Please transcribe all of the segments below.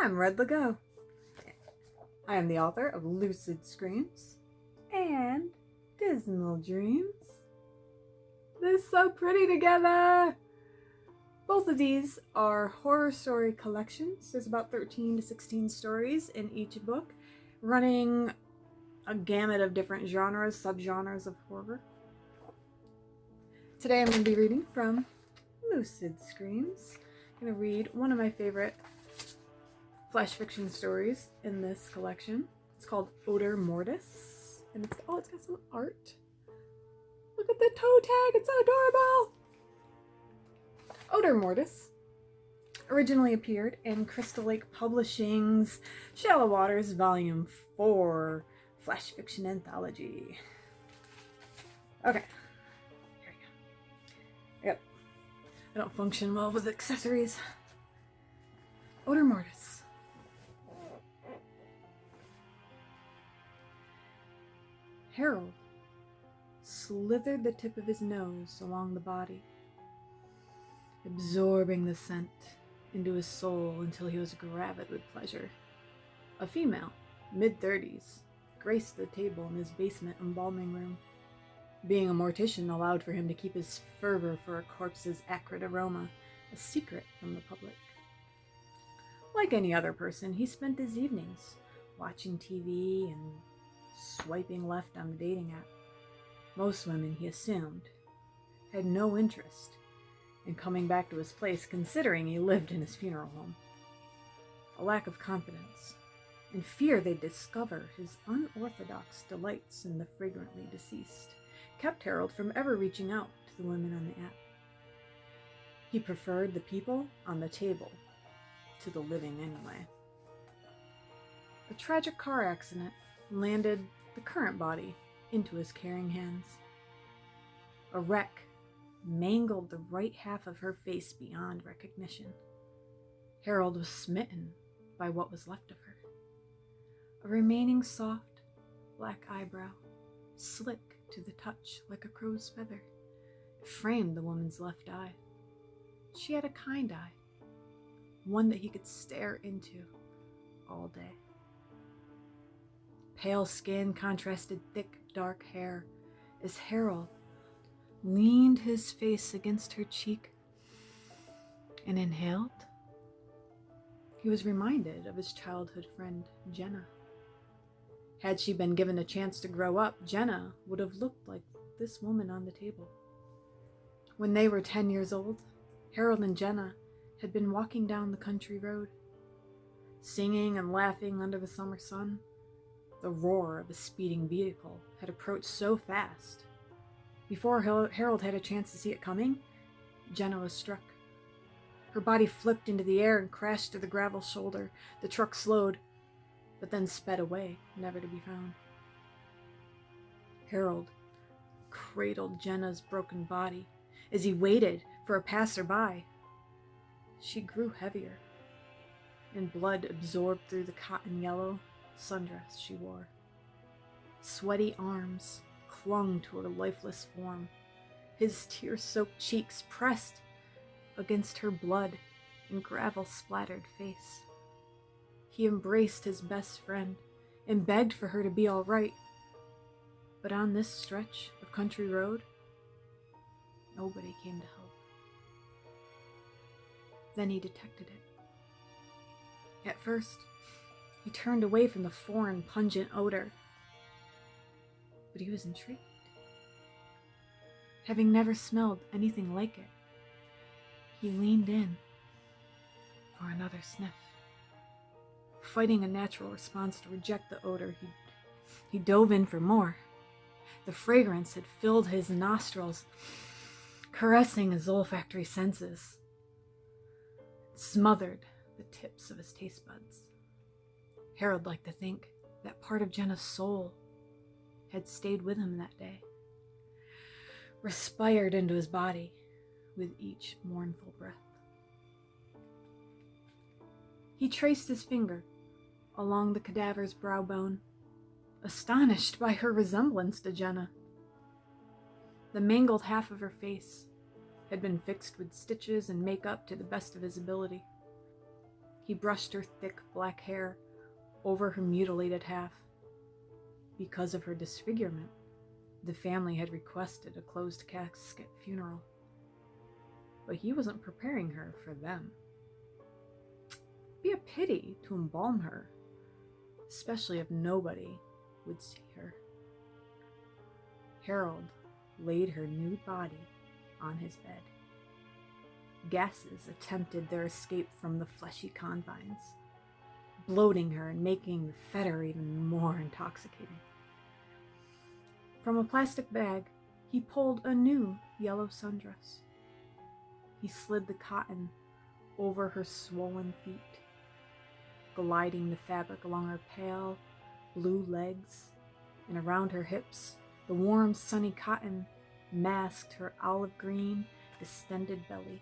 I'm Red Lagoe. I am the author of Lucid Screams and Dismal Dreams. They're so pretty together! Both of these are horror story collections. There's about 13 to 16 stories in each book, running a gamut of different genres, subgenres of horror. Today I'm going to be reading from Lucid Screams. I'm going to read one of my favorite flash fiction stories in this collection. It's called ODOR MORTIS, and it's got some art. Look at the toe tag, it's so adorable! ODOR MORTIS originally appeared in Crystal Lake Publishing's Shallow Waters Volume 4 Flash Fiction Anthology. Okay, here we go. Yep, I don't function well with accessories. ODOR MORTIS. Harold slithered the tip of his nose along the body, absorbing the scent into his soul until he was gravid with pleasure. A female, mid-30s, graced the table in his basement embalming room. Being a mortician allowed for him to keep his fervor for a corpse's acrid aroma a secret from the public. Like any other person, he spent his evenings watching TV and swiping left on the dating app. Most women, he assumed, had no interest in coming back to his place, considering he lived in his funeral home. A lack of confidence and fear they'd discover his unorthodox delights in the fragrantly deceased kept Harold from ever reaching out to the women on the app. He preferred the people on the table to the living anyway. A tragic car accident landed the current body into his caring hands. A wreck mangled the right half of her face beyond recognition. Harold was smitten by what was left of her. A remaining soft, black eyebrow, slick to the touch like a crow's feather. It framed the woman's left eye. She had a kind eye, one that he could stare into all day. Pale skin contrasted thick, dark hair as Harold leaned his face against her cheek and inhaled. He was reminded of his childhood friend, Jenna. Had she been given a chance to grow up, Jenna would have looked like this woman on the table. When they were 10 years old, Harold and Jenna had been walking down the country road, singing and laughing under the summer sun. The roar of a speeding vehicle had approached so fast. Before Harold had a chance to see it coming, Jenna was struck. Her body flipped into the air and crashed to the gravel shoulder. The truck slowed, but then sped away, never to be found. Harold cradled Jenna's broken body as he waited for a passerby. She grew heavier, and blood absorbed through the cotton yellow sundress she wore. Sweaty arms clung to her lifeless form. His tear-soaked cheeks pressed against her blood and gravel-splattered face. He embraced his best friend and begged for her to be all right. But on this stretch of country road, nobody came to help. Then he detected it. At first, he turned away from the foreign, pungent odor, but he was intrigued. Having never smelled anything like it, he leaned in for another sniff. Fighting a natural response to reject the odor, he dove in for more. The fragrance had filled his nostrils, caressing his olfactory senses. It smothered the tips of his taste buds. Harold liked to think that part of Jenna's soul had stayed with him that day, respired into his body with each mournful breath. He traced his finger along the cadaver's brow bone, astonished by her resemblance to Jenna. The mangled half of her face had been fixed with stitches and makeup to the best of his ability. He brushed her thick black hair over her mutilated half. Because of her disfigurement, the family had requested a closed casket funeral. But he wasn't preparing her for them. It'd be a pity to embalm her, especially if nobody would see her. Harold laid her nude body on his bed. Gases attempted their escape from the fleshy confines, bloating her and making the fetor even more intoxicating. From a plastic bag, he pulled a new yellow sundress. He slid the cotton over her swollen feet, gliding the fabric along her pale blue legs, and around her hips. The warm, sunny cotton masked her olive green, distended belly.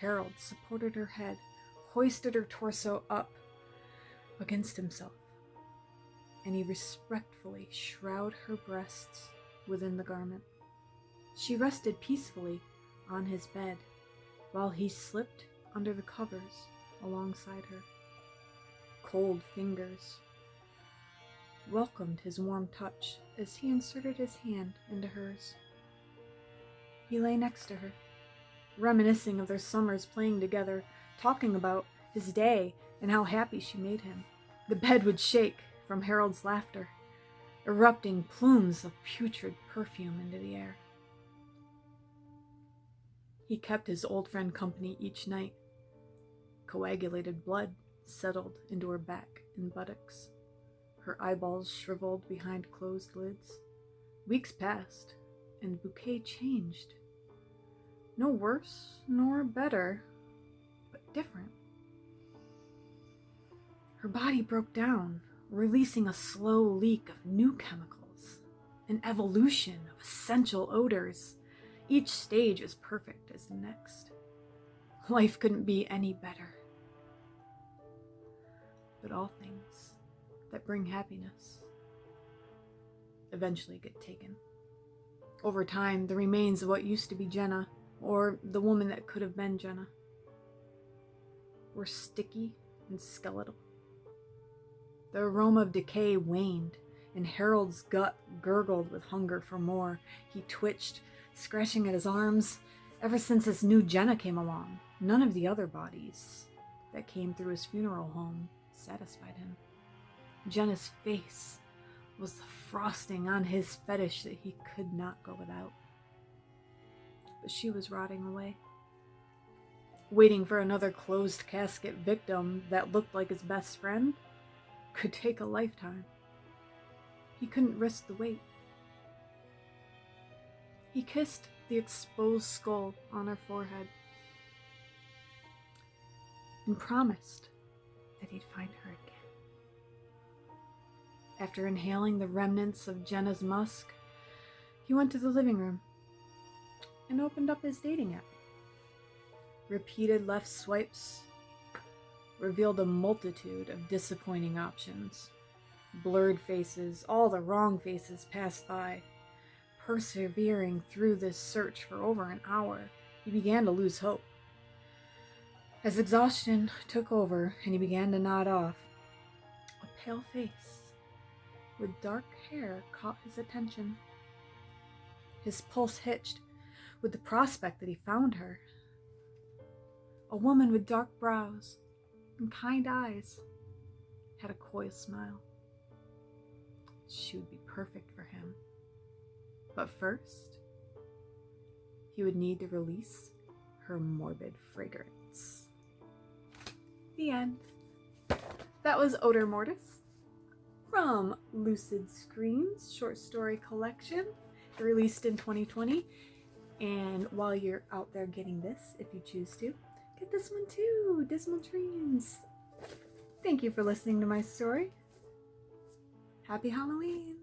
Harold supported her head, hoisted her torso up against himself, and he respectfully shrouded her breasts within the garment. She rested peacefully on his bed while he slipped under the covers alongside her. Cold fingers welcomed his warm touch as he inserted his hand into hers. He lay next to her, reminiscing of their summers playing together, talking about his day and how happy she made him. The bed would shake from Harold's laughter, erupting plumes of putrid perfume into the air. He kept his old friend company each night. Coagulated blood settled into her back and buttocks. Her eyeballs shriveled behind closed lids. Weeks passed, and Bouquet changed. No worse nor better, but different. Her body broke down, releasing a slow leak of new chemicals, an evolution of essential odors. Each stage as perfect as the next. Life couldn't be any better. But all things that bring happiness eventually get taken. Over time, the remains of what used to be Jenna, or the woman that could have been Jenna, were sticky and skeletal. The aroma of decay waned, and Harold's gut gurgled with hunger for more. He twitched, scratching at his arms. Ever since this new Jenna came along, none of the other bodies that came through his funeral home satisfied him. Jenna's face was the frosting on his fetish that he could not go without. But she was rotting away, waiting for another closed casket victim that looked like his best friend could take a lifetime. He couldn't risk the wait. He kissed the exposed skull on her forehead and promised that he'd find her again. After inhaling the remnants of Jenna's musk, he went to the living room and opened up his dating app. Repeated left swipes revealed a multitude of disappointing options. Blurred faces, all the wrong faces passed by. Persevering through this search for over an hour, he began to lose hope. As exhaustion took over and he began to nod off, a pale face with dark hair caught his attention. His pulse hitched with the prospect that he found her. A woman with dark brows and kind eyes had a coy smile. She would be perfect for him. But first, he would need to release her morbid fragrance. The end. That was Odor Mortis from Lucid Screams short story collection, released in 2020. And while you're out there getting this, if you choose to, get this one too, Dismal Dreams. Thank you for listening to my story. Happy Halloween!